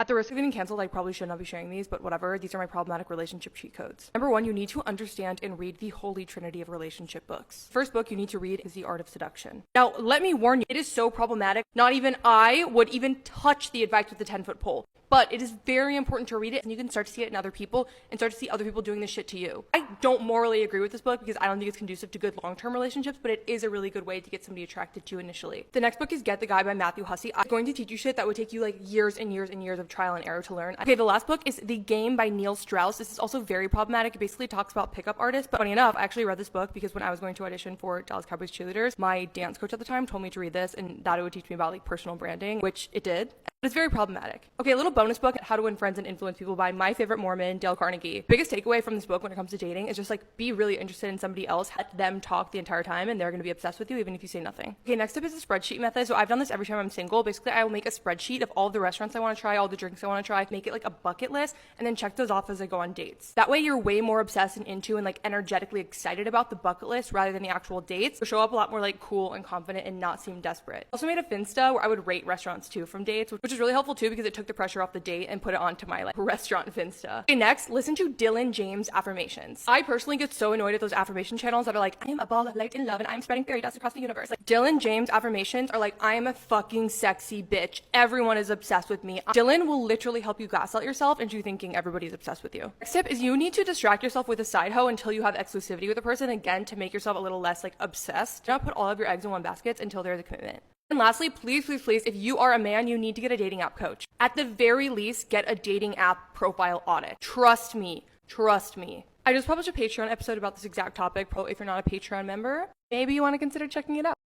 At the risk of getting canceled, I probably should not be sharing these, but whatever. These are my problematic relationship cheat codes. Number one, you need to understand and read the holy trinity of relationship books. First book you need to read is The Art of Seduction. Now, let me warn you, it is so problematic. Not even I would even touch the advice with the 10-foot pole. But it is very important to read it, and you can start to see it in other people and start to see other people doing this shit to you. I don't morally agree with this book because I don't think it's conducive to good long-term relationships, but it is a really good way to get somebody attracted to you initially. The next book is Get the Guy by Matthew Hussey. I'm going to teach you shit that would take you like years and years and years of trial and error to learn. Okay, the last book is The Game by Neil Strauss. This is also very problematic. It basically talks about pickup artists, but funny enough, I actually read this book because when I was going to audition for Dallas Cowboys cheerleaders, my dance coach at the time told me to read this and that it would teach me about like personal branding, which it did. But it's very problematic. Okay, a little bonus book, How to Win Friends and Influence People by my favorite Mormon, Dale Carnegie. Biggest takeaway from this book when it comes to dating is just like be really interested in somebody else, let them talk the entire time and they're going to be obsessed with you even if you say nothing. Okay, next up is the spreadsheet method. So I've done this every time I'm single. Basically, I will make a spreadsheet of all the restaurants I want to try, all the drinks I want to try, make it like a bucket list and then check those off as I go on dates. That way you're way more obsessed and into and like energetically excited about the bucket list rather than the actual dates. You'll show up a lot more like cool and confident and not seem desperate. I also made a finsta where I would rate restaurants too from dates, which is really helpful too because it took the pressure off the date and put it onto my like restaurant finsta. Okay, next, listen to Dylan James affirmations. I personally get so annoyed at those affirmation channels that are like, I am a ball of light and love and I'm spreading fairy dust across the universe. Like Dylan James affirmations are like, I am a fucking sexy bitch. Everyone is obsessed with me. Dylan will literally help you gaslight yourself into thinking everybody's obsessed with you. Next tip is you need to distract yourself with a side hoe until you have exclusivity with a person, again, to make yourself a little less like obsessed. Do not put all of your eggs in one basket until there's a commitment. And lastly, please, please, please, if you are a man, you need to get a dating app coach. At the very least, get a dating app profile audit. Trust me. Trust me. I just published a Patreon episode about this exact topic. If you're not a Patreon member, maybe you want to consider checking it out.